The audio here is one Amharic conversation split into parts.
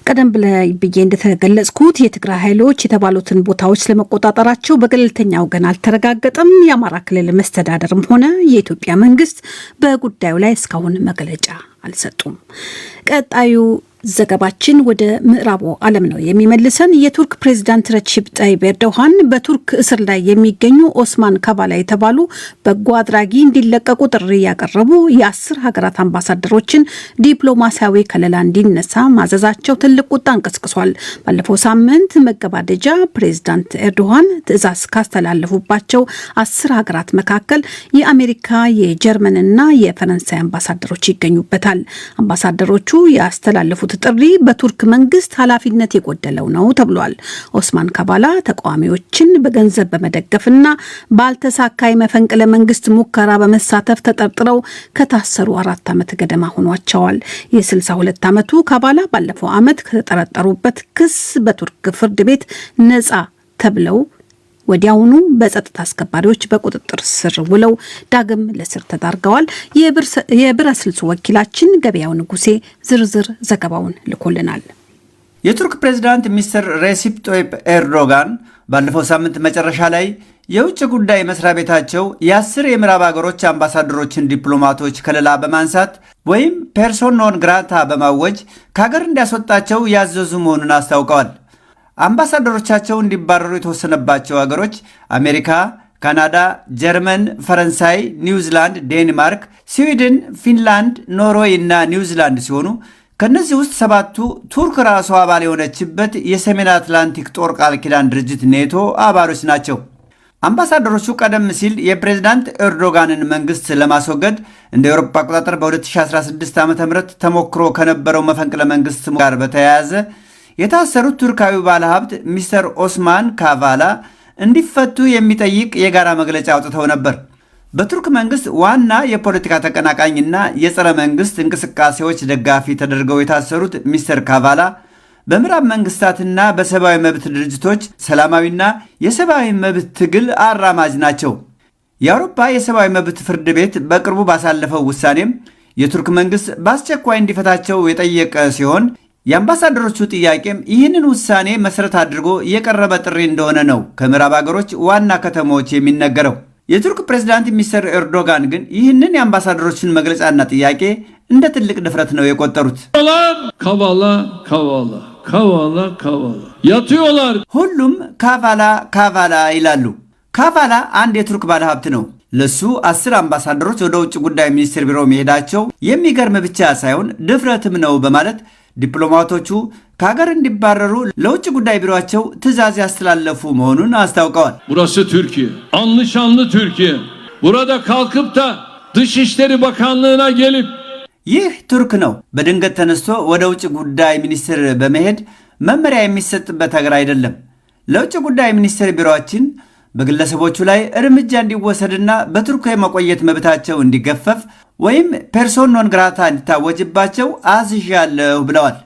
ቀደም ብዬ እንደተገለጽኩት የትግራይ ኃይሎች የተባሉትን ቦታዎች ለመቆጣጠራቸው በገለልተኛ ወገን አልተረጋገጠም። የአማራ ክልል መስተዳደርም ሆነ የኢትዮጵያ መንግስት በጉዳዩ ላይ እስካሁን መግለጫ አልሰጡም። ቀጣዩ ዘገባችን ወደ ምዕራቡ ዓለም ነው የሚመልሰን። የቱርክ ፕሬዝዳንት ረቺፕ ጣይብ ኤርዶሃን በቱርክ እስር ላይ የሚገኙ ኦስማን ካቫላ የተባሉ በጎ አድራጊ እንዲለቀቁ ጥሪ ያቀረቡ የ10 ሀገራት አምባሳደሮችን ዲፕሎማሲያዊ ከለላ እንዲነሳ ማዘዛቸው ትልቅ ቁጣን ቀስቅሷል። ባለፈው ሳምንት መገባደጃ ፕሬዝዳንት ኤርዶሃን ትዕዛዝ ካስተላለፉባቸው 10 ሀገራት መካከል የአሜሪካ፣ የጀርመንና የፈረንሳይ አምባሳደሮች ይገኙበታል። አምባሳደሮቹ ያስተላለፉት ጥሪ በቱርክ መንግስት ኃላፊነት የጎደለው ነው ተብሏል። ኦስማን ካቫላ ተቃዋሚዎችን በገንዘብ በመደገፍና ባልተሳካ የመፈንቅለ መንግስት ሙከራ በመሳተፍ ተጠርጥረው ከታሰሩ 4 ዓመት ገደማ ሆኗቸዋል። የ62 ዓመቱ ካቫላ ባለፈው ዓመት ከተጠረጠሩበት ክስ በቱርክ ፍርድ ቤት ነጻ ተብለው ወዲያውኑ በጸጥታ አስከባሪዎች በቁጥጥር ስር ውለው ዳግም ለስር ተዳርገዋል። የብራስልስ ወኪላችን ገበያው ንጉሴ ዝርዝር ዘገባውን ልኮልናል። የቱርክ ፕሬዝዳንት ሚስተር ሬሲፕ ጣይብ ኤርዶጋን ባለፈው ሳምንት መጨረሻ ላይ የውጭ ጉዳይ መስሪያ ቤታቸው የ10 የምዕራብ ሀገሮች አምባሳደሮችን ዲፕሎማቶች ከለላ በማንሳት ወይም ፐርሶን ኖን ግራታ በማወጅ ከሀገር እንዲያስወጣቸው ያዘዙ መሆኑን አስታውቀዋል። አምባሳደሮቻቸው እንዲባረሩ የተወሰነባቸው ሀገሮች አሜሪካ፣ ካናዳ፣ ጀርመን፣ ፈረንሳይ፣ ኒውዚላንድ፣ ዴንማርክ፣ ስዊድን፣ ፊንላንድ፣ ኖርዌይ እና ኒውዚላንድ ሲሆኑ ከነዚህ ውስጥ 7ቱ ቱርክ ራሷ አባል የሆነችበት የሰሜን አትላንቲክ ጦር ቃል ኪዳን ድርጅት ኔቶ አባሎች ናቸው። አምባሳደሮቹ ቀደም ሲል የፕሬዝዳንት ኤርዶጋንን መንግስት ለማስወገድ እንደ አውሮፓ አቆጣጠር በ2016 ዓ.ም ተሞክሮ ከነበረው መፈንቅለ መንግስት ጋር በተያያዘ የታሰሩት ቱርካዊ ባለሀብት ሚስተር ኦስማን ካቫላ እንዲፈቱ የሚጠይቅ የጋራ መግለጫ አውጥተው ነበር። በቱርክ መንግስት ዋና የፖለቲካ ተቀናቃኝና የጸረ መንግስት እንቅስቃሴዎች ደጋፊ ተደርገው የታሰሩት ሚስተር ካቫላ በምዕራብ መንግስታትና በሰብአዊ መብት ድርጅቶች ሰላማዊና የሰብአዊ መብት ትግል አራማጅ ናቸው። የአውሮፓ የሰብአዊ መብት ፍርድ ቤት በቅርቡ ባሳለፈው ውሳኔም የቱርክ መንግስት በአስቸኳይ እንዲፈታቸው የጠየቀ ሲሆን የአምባሳደሮቹ ጥያቄም ይህንን ውሳኔ መሰረት አድርጎ የቀረበ ጥሪ እንደሆነ ነው ከምዕራብ ሀገሮች ዋና ከተሞች የሚነገረው። የቱርክ ፕሬዝዳንት ሚስተር ኤርዶጋን ግን ይህንን የአምባሳደሮችን መግለጫና ጥያቄ እንደ ትልቅ ድፍረት ነው የቆጠሩት። ሁሉም ካቫላ ይላሉ። ካቫላ አንድ የቱርክ ባለሀብት ነው። ለሱ 10 አምባሳደሮች ወደ ውጭ ጉዳይ ሚኒስቴር ቢሮ መሄዳቸው የሚገርም ብቻ ሳይሆን ድፍረትም ነው በማለት ዲፕሎማቶቹ ከሀገር እንዲባረሩ ለውጭ ጉዳይ ቢሮአቸው ትዕዛዝ ያስተላለፉ መሆኑን አስታውቀዋል። Burası Türkiye. Anlı şanlı Türkiye. Burada kalkıp da Dışişleri Bakanlığı'na gelip ይህ ቱርክ ነው። በድንገት ተነስቶ ወደ ውጭ ጉዳይ ሚኒስቴር በመሄድ መመሪያ የሚሰጥበት ሀገር አይደለም። ለውጭ ጉዳይ ሚኒስቴር ቢሮአችን በግለሰቦቹ ላይ እርምጃ እንዲወሰድና በቱርክ የመቆየት መብታቸው እንዲገፈፍ ወይም ፐርሶን ኖን ግራታ እንዲታወጅባቸው አዝዣለሁ ብለዋል።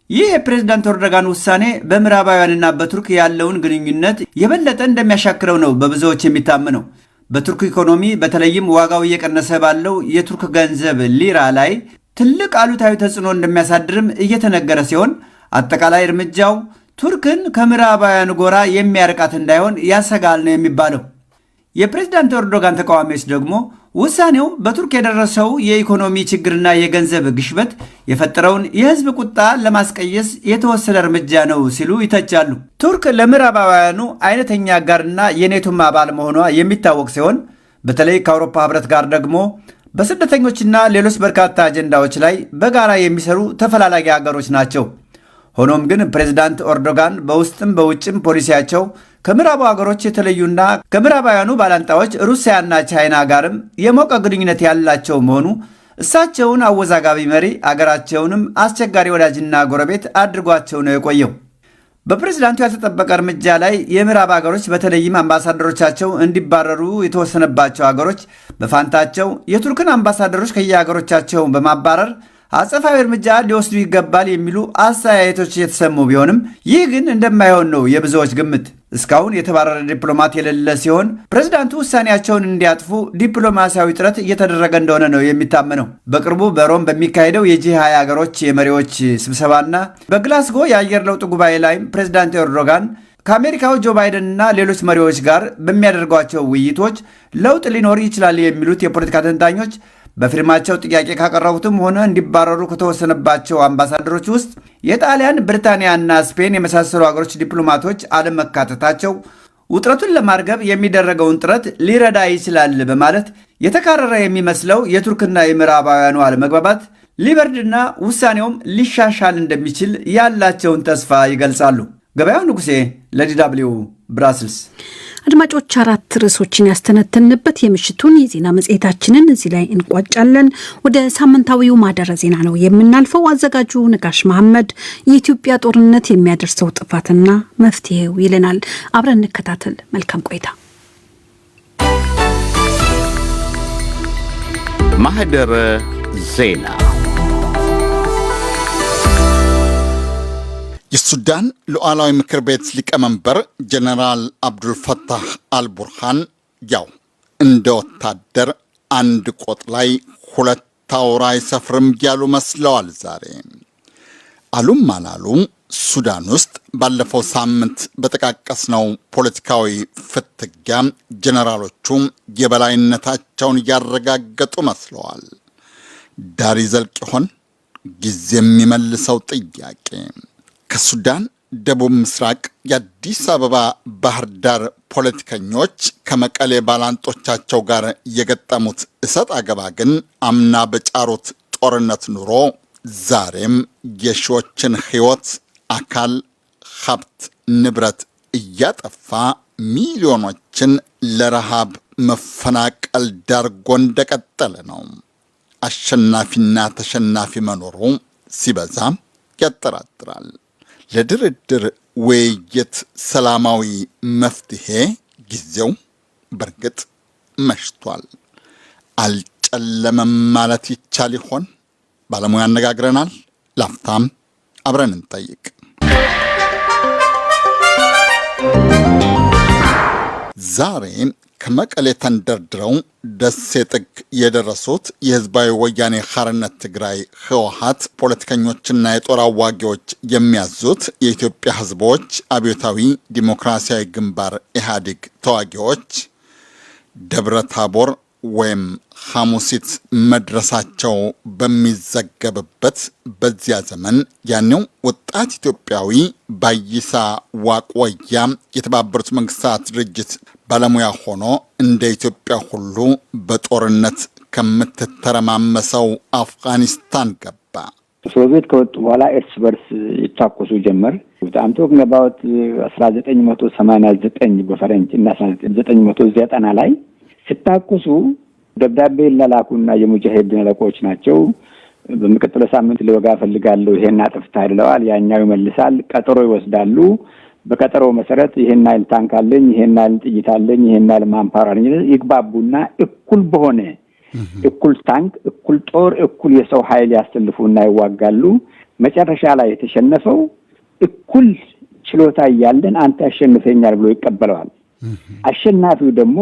ይህ የፕሬዝዳንት ኤርዶጋን ውሳኔ በምዕራባውያንና በቱርክ ያለውን ግንኙነት የበለጠ እንደሚያሻክረው ነው በብዙዎች የሚታመነው። በቱርክ ኢኮኖሚ በተለይም ዋጋው እየቀነሰ ባለው የቱርክ ገንዘብ ሊራ ላይ ትልቅ አሉታዊ ተጽዕኖ እንደሚያሳድርም እየተነገረ ሲሆን አጠቃላይ እርምጃው ቱርክን ከምዕራባውያን ጎራ የሚያርቃት እንዳይሆን ያሰጋል ነው የሚባለው። የፕሬዝዳንት ኤርዶጋን ተቃዋሚዎች ደግሞ ውሳኔው በቱርክ የደረሰው የኢኮኖሚ ችግርና የገንዘብ ግሽበት የፈጠረውን የህዝብ ቁጣ ለማስቀየስ የተወሰደ እርምጃ ነው ሲሉ ይተቻሉ። ቱርክ ለምዕራባውያኑ አይነተኛ አጋርና የኔቶም አባል መሆኗ የሚታወቅ ሲሆን በተለይ ከአውሮፓ ህብረት ጋር ደግሞ በስደተኞችና ሌሎች በርካታ አጀንዳዎች ላይ በጋራ የሚሰሩ ተፈላላጊ ሀገሮች ናቸው። ሆኖም ግን ፕሬዝዳንት ኤርዶጋን በውስጥም በውጭም ፖሊሲያቸው ከምዕራቡ ሀገሮች የተለዩና ከምዕራባውያኑ ባላንጣዎች ሩሲያና ቻይና ጋርም የሞቀ ግንኙነት ያላቸው መሆኑ እሳቸውን አወዛጋቢ መሪ አገራቸውንም አስቸጋሪ ወዳጅና ጎረቤት አድርጓቸው ነው የቆየው። በፕሬዝዳንቱ ያልተጠበቀ እርምጃ ላይ የምዕራብ ሀገሮች በተለይም አምባሳደሮቻቸው እንዲባረሩ የተወሰነባቸው ሀገሮች በፋንታቸው የቱርክን አምባሳደሮች ከየሀገሮቻቸው በማባረር አጸፋዊ እርምጃ ሊወስዱ ይገባል የሚሉ አስተያየቶች የተሰሙ ቢሆንም ይህ ግን እንደማይሆን ነው የብዙዎች ግምት። እስካሁን የተባረረ ዲፕሎማት የሌለ ሲሆን ፕሬዝዳንቱ ውሳኔያቸውን እንዲያጥፉ ዲፕሎማሲያዊ ጥረት እየተደረገ እንደሆነ ነው የሚታመነው። በቅርቡ በሮም በሚካሄደው የጂ20 ሀገሮች የመሪዎች ስብሰባና በግላስጎ የአየር ለውጥ ጉባኤ ላይ ፕሬዝዳንት ኤርዶጋን ከአሜሪካው ጆ ባይደን እና ሌሎች መሪዎች ጋር በሚያደርጓቸው ውይይቶች ለውጥ ሊኖር ይችላል የሚሉት የፖለቲካ ተንታኞች በፊርማቸው ጥያቄ ካቀረቡትም ሆነ እንዲባረሩ ከተወሰነባቸው አምባሳደሮች ውስጥ የጣሊያን፣ ብሪታንያና ስፔን የመሳሰሉ ሀገሮች ዲፕሎማቶች አለመካተታቸው ውጥረቱን ለማርገብ የሚደረገውን ጥረት ሊረዳ ይችላል በማለት የተካረረ የሚመስለው የቱርክና የምዕራባውያኑ አለመግባባት ሊበርድና ውሳኔውም ሊሻሻል እንደሚችል ያላቸውን ተስፋ ይገልጻሉ። ገበያው ንጉሴ ለዲደብሊው ብራስልስ። አድማጮች 4 ርዕሶችን ያስተነተንበት የምሽቱን የዜና መጽሔታችንን እዚህ ላይ እንቋጫለን። ወደ ሳምንታዊው ማደረ ዜና ነው የምናልፈው። አዘጋጁ ነጋሽ መሐመድ የኢትዮጵያ ጦርነት የሚያደርሰው ጥፋትና መፍትሄው ይለናል። አብረን እንከታተል። መልካም ቆይታ። ማህደረ ዜና። የሱዳን ሉዓላዊ ምክር ቤት ሊቀመንበር ጀነራል አብዱልፈታህ አልቡርሃን ያው እንደ ወታደር አንድ ቆጥ ላይ 2 አውራ አይሰፍርም ያሉ መስለዋል። ዛሬ አሉም አላሉ ሱዳን ውስጥ ባለፈው ሳምንት በተቃቀስነው ፖለቲካዊ ፍትጊያ ጀነራሎቹ የበላይነታቸውን ያረጋገጡ መስለዋል። ዳር ይዘልቅ ይሆን? ጊዜ የሚመልሰው ጥያቄ። ከሱዳን ደቡብ ምስራቅ የአዲስ አበባ ባህር ዳር ፖለቲከኞች ከመቀሌ ባላንጦቻቸው ጋር የገጠሙት እሰጥ አገባ ግን አምና በጫሩት ጦርነት ኑሮ ዛሬም የሺዎችን ሕይወት፣ አካል፣ ሀብት፣ ንብረት እያጠፋ ሚሊዮኖችን ለረሃብ መፈናቀል ዳርጎ እንደቀጠለ ነው። አሸናፊና ተሸናፊ መኖሩ ሲበዛ ያጠራጥራል። ለድርድር ውይይት፣ ሰላማዊ መፍትሄ ጊዜው በርግጥ መሽቷል። አልጨለመም ማለት ይቻል ይሆን? ባለሙያ አነጋግረናል። ላፍታም አብረን እንጠይቅ። ዛሬ ከመቀሌ ተንደርድረው ደሴ ጥግ የደረሱት የህዝባዊ ወያኔ ሓርነት ትግራይ ህወሓት ፖለቲከኞችና የጦር አዋጊዎች የሚያዙት የኢትዮጵያ ህዝቦች አብዮታዊ ዲሞክራሲያዊ ግንባር ኢህአዴግ ተዋጊዎች ደብረ ታቦር ወይም ሐሙሲት መድረሳቸው በሚዘገብበት በዚያ ዘመን ያኔው ወጣት ኢትዮጵያዊ ባይሳ ዋቆያ የተባበሩት መንግስታት ድርጅት ባለሙያ ሆኖ እንደ ኢትዮጵያ ሁሉ በጦርነት ከምትተረማመሰው አፍጋኒስታን ገባ። ሶቪየት ከወጡ በኋላ እርስ በርስ ይታኮሱ ጀመር። በጣም ቶክን አባውት 1989 በፈረንጅ እና 1990 ላይ ሲታኮሱ ደብዳቤ ለላኩና የሙጃሂድን አለቆች ናቸው። በሚቀጥለው ሳምንት ሊወጋ ፈልጋለሁ ይሄን አጥፍተሃል ይለዋል። ያኛው ይመልሳል። ቀጠሮ ይወስዳሉ። በቀጠሮ መሰረት ይሄን አይል ታንክ አለኝ፣ ይሄን አይል ጥይት አለኝ፣ ይሄን አይል ማንፓወር አለኝ ይግባቡና እኩል በሆነ እኩል ታንክ፣ እኩል ጦር፣ እኩል የሰው ኃይል ያሰልፉና ይዋጋሉ። መጨረሻ ላይ የተሸነፈው እኩል ችሎታ ያለን አንተ አሸንፈኛል ብሎ ይቀበለዋል። አሸናፊው ደግሞ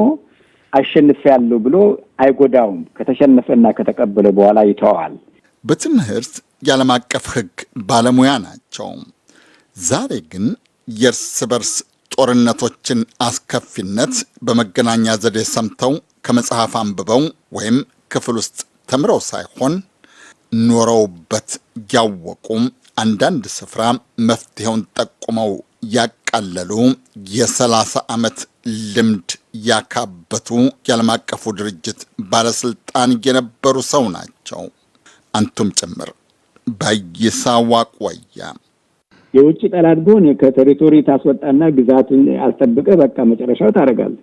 አሸንፈያለሁ ብሎ አይጎዳውም። ከተሸነፈና ከተቀበለ በኋላ ይተዋል። በትምህርት የዓለም አቀፍ ሕግ ባለሙያ ናቸው። ዛሬ ግን የእርስ በርስ ጦርነቶችን አስከፊነት በመገናኛ ዘዴ ሰምተው ከመጽሐፍ አንብበው ወይም ክፍል ውስጥ ተምረው ሳይሆን ኖረውበት ያወቁ፣ አንዳንድ ስፍራ መፍትሄውን ጠቁመው ያቃለሉ፣ የ30 ዓመት ልምድ ያካበቱ የዓለም አቀፉ ድርጅት ባለስልጣን የነበሩ ሰው ናቸው። አንቱም ጭምር። ባይሳ ዋቆያ የውጭ ጠላት ቢሆን ከቴሪቶሪ ታስወጣና ግዛቱን አስጠብቀ በቃ መጨረሻው ታረጋለህ።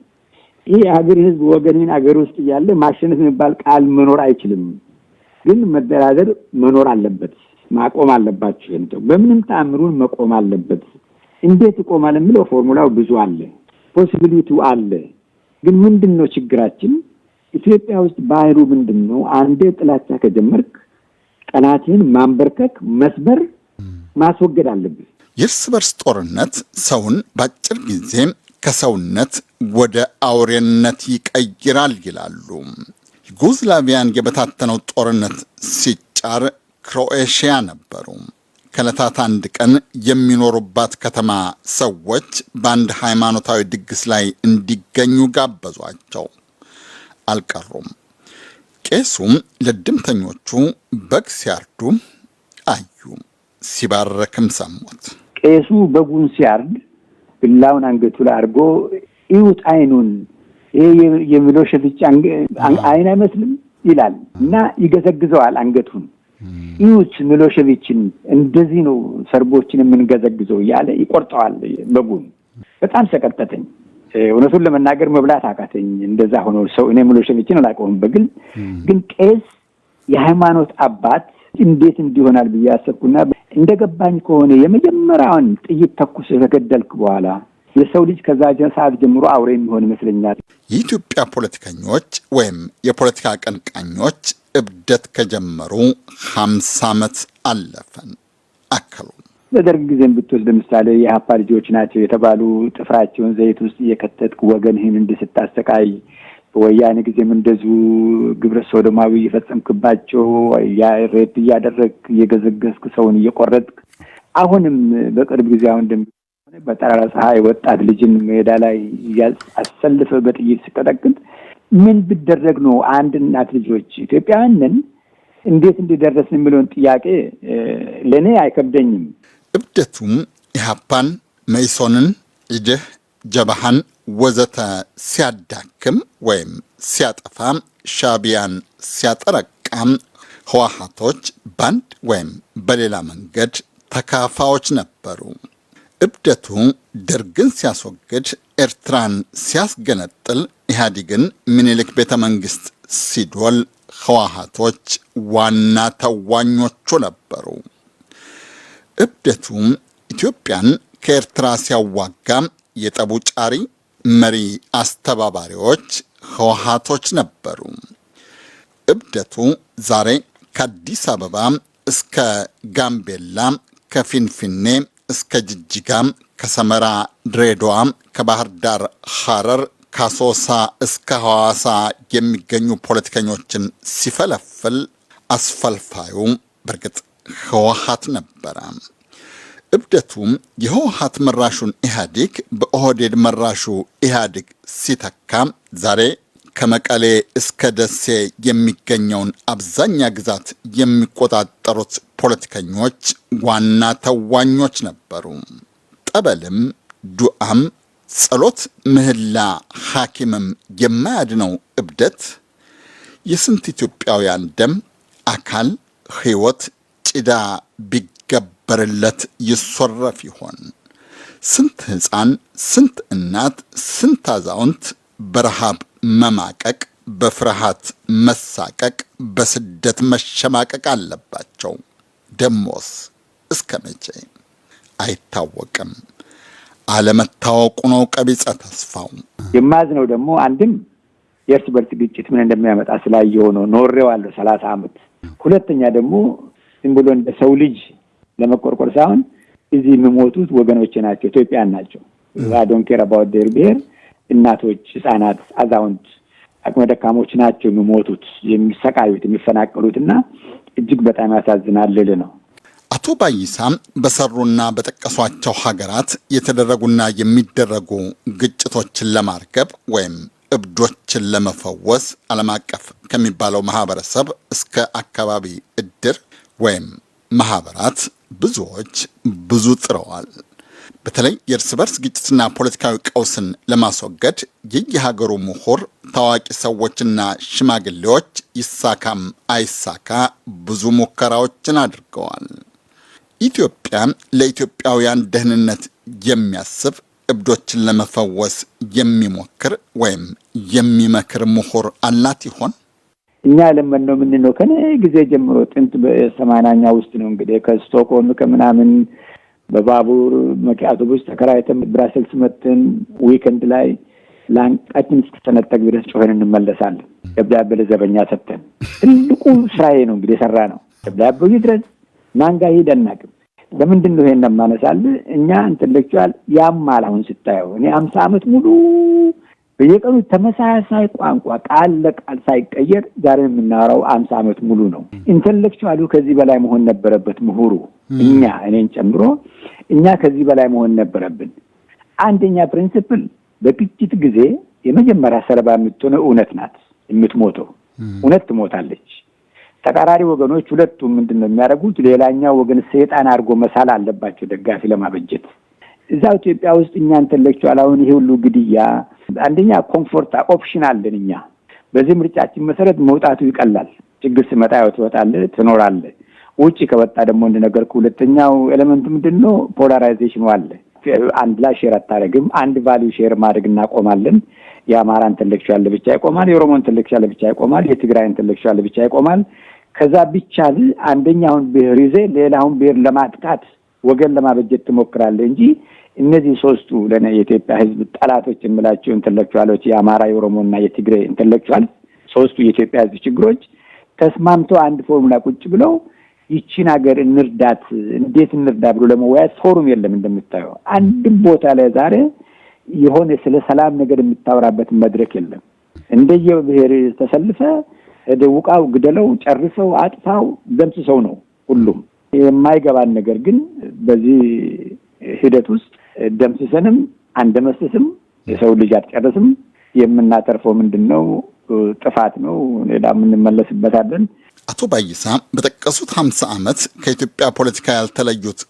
ይህ የሀገር ህዝብ ወገንን አገር ውስጥ ያለ ማሸነፍ የሚባል ቃል መኖር አይችልም። ግን መደራደር መኖር አለበት። ማቆም አለባችሁ። እንተው በምንም ተአምሩን መቆም አለበት። እንዴት ይቆማል የሚለው ፎርሙላው ብዙ አለ፣ ፖሲቢሊቲው አለ። ግን ምንድነው ችግራችን? ኢትዮጵያ ውስጥ ባህሩ ምንድነው? አንዴ ጥላቻ ከጀመርክ ጠላትን ማንበርከክ፣ መስበር፣ ማስወገድ አለብህ። የእርስ በርስ ጦርነት ሰውን በአጭር ጊዜ ከሰውነት ወደ አውሬነት ይቀይራል ይላሉ። ዩጎዝላቪያን የበታተነው ጦርነት ሲጫር ክሮኤሽያ ነበሩ። ከዕለታት አንድ ቀን የሚኖሩባት ከተማ ሰዎች በአንድ ሃይማኖታዊ ድግስ ላይ እንዲገኙ ጋበዟቸው። አልቀሩም። ቄሱም ለድምተኞቹ በግ ሲያርዱ አዩ። ሲባረክም ሰሙት። ቄሱ በጉን ሲያርድ ብላውን አንገቱ ላይ አድርጎ እዩት አይኑን፣ ይሄ የሚሎሸቪች አይን አይመስልም ይላል እና ይገዘግዘዋል አንገቱን። እዩት ሚሎሸቪችን እንደዚህ ነው ሰርቦችን የምንገዘግዘው እያለ ይቆርጠዋል በጉን። በጣም ሰቀጠተኝ። እውነቱን ለመናገር መብላት አቃተኝ። እንደዛ ሆኖ ሰው እኔ ሚሎሸቪችን አላውቀውም በግል ግን ቄስ የሃይማኖት አባት እንዴት እንዲሆናል ብዬ አሰብኩና እንደገባኝ ከሆነ የመጀመሪያውን ጥይት ተኩስ ከገደልክ በኋላ የሰው ልጅ ከዛ ሰዓት ጀምሮ አውሬ የሚሆን ይመስለኛል። የኢትዮጵያ ፖለቲከኞች ወይም የፖለቲካ አቀንቃኞች እብደት ከጀመሩ 50 ዓመት አለፈን አከሉ። በደርግ ጊዜም ብትወስድ ለምሳሌ የሀፓ ልጆች ናቸው የተባሉ ጥፍራቸውን ዘይት ውስጥ እየከተትክ ወገንህን እንድስታሰቃይ፣ በወያኔ ጊዜም እንደዚሁ ግብረ ሶዶማዊ እየፈጸምክባቸው ሬት እያደረግክ እየገዘገዝክ ሰውን እየቆረጥክ፣ አሁንም በቅርብ ጊዜ አሁን በጠራራ ፀሐይ ወጣት ልጅን ሜዳ ላይ አሰልፈ በጥይት ሲቀጠቅጥ ምን ቢደረግ ነው አንድ እናት ልጆች ኢትዮጵያውያንን እንዴት እንዲደረስን የሚለውን ጥያቄ ለኔ አይከብደኝም። እብደቱም ኢህአፓን፣ መኢሶንን፣ ኢድህ፣ ጀብሃን ወዘተ ሲያዳክም ወይም ሲያጠፋ፣ ሻዕቢያን ሲያጠረቃም ህወሓቶች በአንድ ወይም በሌላ መንገድ ተካፋዮች ነበሩ። እብደቱ ደርግን ሲያስወግድ፣ ኤርትራን ሲያስገነጥል፣ ኢህአዴግን ምኒልክ ቤተ መንግስት ሲዶል ህወሓቶች ዋና ተዋኞቹ ነበሩ። እብደቱ ኢትዮጵያን ከኤርትራ ሲያዋጋ የጠቡ ጫሪ መሪ አስተባባሪዎች ህወሓቶች ነበሩ። እብደቱ ዛሬ ከአዲስ አበባ እስከ ጋምቤላ፣ ከፊንፊኔ እስከ ጅጅጋ፣ ከሰመራ ድሬዳዋ፣ ከባህር ዳር ሐረር፣ ከአሶሳ እስከ ሐዋሳ የሚገኙ ፖለቲከኞችን ሲፈለፍል አስፈልፋዩ በርግጥ ህወሓት ነበረ። እብደቱ የህወሓት መራሹን ኢህአዴግ በኦህዴድ መራሹ ኢህአዴግ ሲተካ ዛሬ ከመቀሌ እስከ ደሴ የሚገኘውን አብዛኛ ግዛት የሚቆጣጠሩት ፖለቲከኞች ዋና ተዋኞች ነበሩ። ጠበልም ዱዓም ጸሎት ምህላ ሐኪምም የማያድነው እብደት የስንት ኢትዮጵያውያን ደም፣ አካል፣ ህይወት ጭዳ ቢገበርለት ይሶረፍ ይሆን? ስንት ህፃን፣ ስንት እናት፣ ስንት አዛውንት በረሃብ መማቀቅ፣ በፍርሃት መሳቀቅ፣ በስደት መሸማቀቅ አለባቸው። ደሞስ እስከ መቼ አይታወቅም። አለመታወቁ ነው ቀቢጸ ተስፋው። የማዝነው ደግሞ አንድም የእርስ በርስ ግጭት ምን እንደሚያመጣ ስላየው ነው። ኖሬዋለሁ 30 ዓመት። ሁለተኛ ደግሞ ዝም ብሎ እንደ ሰው ልጅ ለመቆርቆር ሳይሆን እዚህ የሚሞቱት ወገኖቼ ናቸው፣ ኢትዮጵያውያን ናቸው። አዶን ኬር አባውት ዴር ብሔር እናቶች፣ ህፃናት፣ አዛውንት፣ አቅመ ደካሞች ናቸው የሚሞቱት፣ የሚሰቃዩት፣ የሚፈናቀሉትና እጅግ በጣም ያሳዝናል ልል ነው። አቶ ባይሳም በሰሩና በጠቀሷቸው ሀገራት የተደረጉና የሚደረጉ ግጭቶችን ለማርገብ ወይም እብዶችን ለመፈወስ ዓለም አቀፍ ከሚባለው ማህበረሰብ እስከ አካባቢ እድር ወይም ማህበራት ብዙዎች ብዙ ጥረዋል። በተለይ የእርስ በርስ ግጭትና ፖለቲካዊ ቀውስን ለማስወገድ የየሀገሩ ምሁር፣ ታዋቂ ሰዎችና ሽማግሌዎች ይሳካም አይሳካ ብዙ ሙከራዎችን አድርገዋል። ኢትዮጵያ ለኢትዮጵያውያን ደህንነት የሚያስብ እብዶችን ለመፈወስ የሚሞክር ወይም የሚመክር ምሁር አላት ይሆን? እኛ ለምነው ምንድነው ከኔ ጊዜ ጀምሮ ጥንት በ80ኛ ውስጥ ነው እንግዲህ ከስቶክሆልም ከምናምን በባቡር አውቶቡስ ተከራይተን ብራሰልስ መጥተን ዊኬንድ ላይ ላንቃችን እስከተነጠቅ ድረስ ጮኸን እንመለሳለን። ደብዳቤ ለዘበኛ ሰጥተን ትልቁ ስራዬ ነው እንግዲህ የሰራ ነው። ደብዳቤው ይድረስ ማንጋ ሄደናቅም ለምንድን ነው ይሄን ማነሳል? እኛ ኢንተሌክቹዋል ያማል አሁን ስታየው እኔ 50 ዓመት ሙሉ በየቀኑ ተመሳሳይ ቋንቋ ቃል ለቃል ሳይቀየር ዛሬ የምናወራው 50 ዓመት ሙሉ ነው። ኢንተሌክቹዋሉ ከዚህ በላይ መሆን ነበረበት። ምሁሩ እኔን ጨምሮ እኛ ከዚህ በላይ መሆን ነበረብን። አንደኛ ፕሪንሲፕል በግጭት ጊዜ የመጀመሪያ ሰለባ የምትሆነው እውነት ናት። የምትሞተው እውነት ትሞታለች። ተቃራሪ ወገኖች ሁለቱም ምንድነው የሚያደርጉት? ሌላኛው ወገን ሰይጣን አድርጎ መሳል አለባቸው ደጋፊ ለማበጀት። እዛው ኢትዮጵያ ውስጥ እኛ ኢንተሌክቹዋል አሁን ይሄ ሁሉ ግድያ አንደኛ ኮምፎርት ኦፕሽን አለን እኛ። በዚህ ምርጫችን መሰረት መውጣቱ ይቀላል። ችግር ሲመጣ ትወጣለህ፣ ትኖራለህ። ውጪ ከወጣ ደግሞ እንደነገርኩ ሁለተኛው ኤሌመንት ምንድነው? ፖላራይዜሽኑ አለ። አንድ ላይ ሼር አታረግም። አንድ ቫልዩ ሼር ማድረግ እናቆማለን። የአማራ ኢንተሌክቹዋል ለብቻ ይቆማል፣ የኦሮሞ ኢንተሌክቹዋል ለብቻ ይቆማል፣ የትግራይ ኢንተሌክቹዋል ለብቻ ይቆማል። ከዛ ቢቻል አንደኛውን ብሔር ይዘህ ሌላውን ብሔር ለማጥቃት ወገን ለማበጀት ትሞክራለህ እንጂ እነዚህ ሶስቱ ለኔ የኢትዮጵያ ሕዝብ ጠላቶች የምላቸው ኢንተሌክቹዋሎች የአማራ፣ የኦሮሞና የትግራይ ኢንተሌክቹዋል ሶስቱ የኢትዮጵያ ሕዝብ ችግሮች ተስማምተው አንድ ፎርሙላ ቁጭ ብለው ይቺን ሀገር እንርዳት፣ እንዴት እንርዳ ብሎ ለመወያየት ፎሩም የለም። እንደምታየው አንድም ቦታ ላይ ዛሬ የሆነ ስለ ሰላም ነገር የምታወራበት መድረክ የለም። እንደየብሔር ተሰልፈ ደውቃው፣ ግደለው፣ ጨርሰው፣ አጥፋው፣ ደምስሰው ነው ሁሉም። የማይገባን ነገር ግን በዚህ ሂደት ውስጥ ደምስሰንም አንደመስስም፣ የሰው ልጅ አትጨርስም። የምናተርፈው ምንድነው? ጥፋት ነው። ሌላ የምንመለስበታለን። አቶ ባይሳ በተቀሱት 50 ዓመት ከኢትዮጵያ ፖለቲካ ያልተለዩት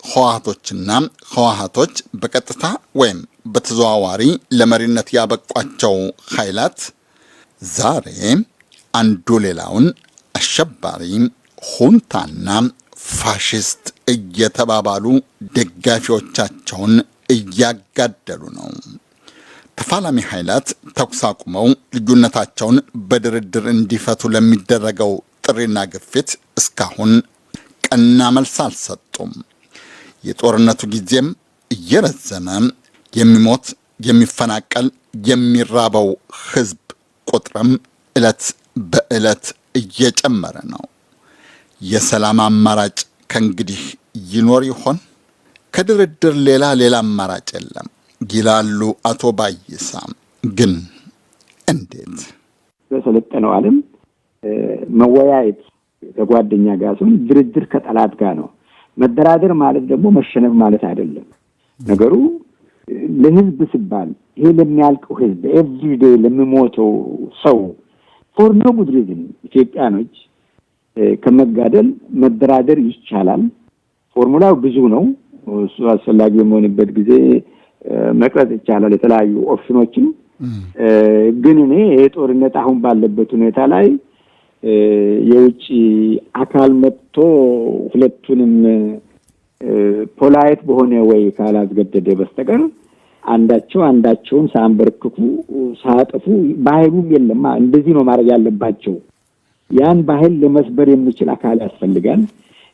ህወሓቶች በቀጥታ ወይም በተዘዋዋሪ ለመሪነት ያበቋቸው ኃይላት ዛሬ አንዱ ሌላውን አሸባሪ፣ ሁንታና ፋሽስት እየተባባሉ ደጋፊዎቻቸውን እያጋደሉ ነው። ተፋላሚ ኃይላት ተኩስ አቁመው ልዩነታቸውን በድርድር እንዲፈቱ ለሚደረገው ጥሪና ግፊት እስካሁን ቀና መልስ አልሰጡም። የጦርነቱ ጊዜም እየረዘመ የሚሞት፣ የሚፈናቀል፣ የሚራበው ህዝብ ቁጥርም ዕለት በዕለት እየጨመረ ነው። የሰላም አማራጭ ከእንግዲህ ይኖር ይሆን? ከድርድር ሌላ አማራጭ የለም ይላሉ አቶ ባይሳ። ግን እንዴት? በሰለጠነው ዓለም መወያየት ከጓደኛ ጋር ሲሆን ድርድር ከጠላት ጋር ነው። መደራደር ማለት ደግሞ መሸነፍ ማለት አይደለም። ነገሩ ለህዝብ ሲባል ይሄ ለሚያልቀው ህዝብ ኤቭሪዴይ ለሚሞተው ሰው ፎር ኖ ጉድ ሪዝን ኢትዮጵያኖች ከመጋደል መደራደር ይቻላል። ፎርሙላው ብዙ ነው። እሱ አስፈላጊ የሚሆንበት ጊዜ መቅረጽ ይቻላል የተለያዩ ኦፕሽኖችን። ግን እኔ የጦርነት አሁን ባለበት ሁኔታ ላይ የውጭ አካል መጥቶ ሁለቱንም ፖላይት በሆነ ወይ ካላስገደደ በስተቀር አንዳቸውን ሳንበርክኩ ሳጠፉ ባህሉም የለም። እንደዚህ ነው ማድረግ ያለባቸው። ያን ባህል ለመስበር የሚችል አካል ያስፈልጋል።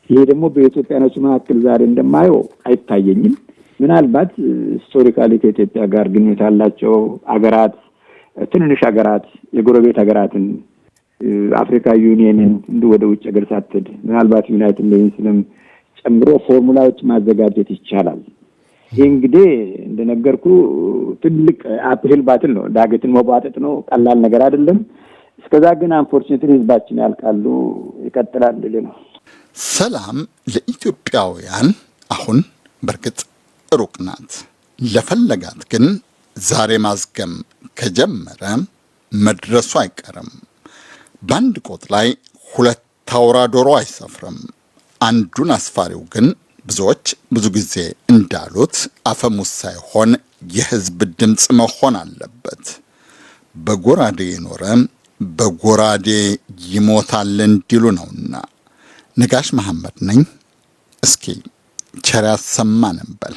ይሄ ደግሞ በኢትዮጵያኖች መካከል ዛሬ እንደማየው አይታየኝም። ምናልባት ሂስቶሪካሊ ከኢትዮጵያ ጋር ግንኙነት ያላቸው አገራት፣ ትንንሽ አገራት፣ የጎረቤት አገራትን አፍሪካ ዩኒየንን ወደ ውጭ ሀገር ሳትሄድ ምናልባት ዩናይትድ ኔሽንስንም ጨምሮ ፎርሙላዎች ማዘጋጀት ይቻላል። ይሄ እንግዲህ እንደነገርኩ ትልቅ አፕሂል ባትል ነው፣ ዳገትን መቧጠጥ ነው፣ ቀላል ነገር አይደለም። እስከዛ ግን አንፎርቹኔትሊ ህዝባችን ያልቃሉ፣ ይቀጥላል ነው። ሰላም ለኢትዮጵያውያን አሁን በርግጥ ሩቅ ናት። ለፈለጋት ግን ዛሬ ማዝገም ከጀመረ መድረሱ አይቀርም። በአንድ ቆጥ ላይ ሁለት አውራ ዶሮ አይሰፍርም። አንዱን አስፋሪው ግን ብዙዎች ብዙ ጊዜ እንዳሉት አፈሙዝ ሳይሆን የህዝብ ድምፅ መሆን አለበት። በጎራዴ የኖረ በጎራዴ ይሞታል እንዲሉ ነውና። ነጋሽ መሐመድ ነኝ። እስኪ ቸር ያሰማን እንበል።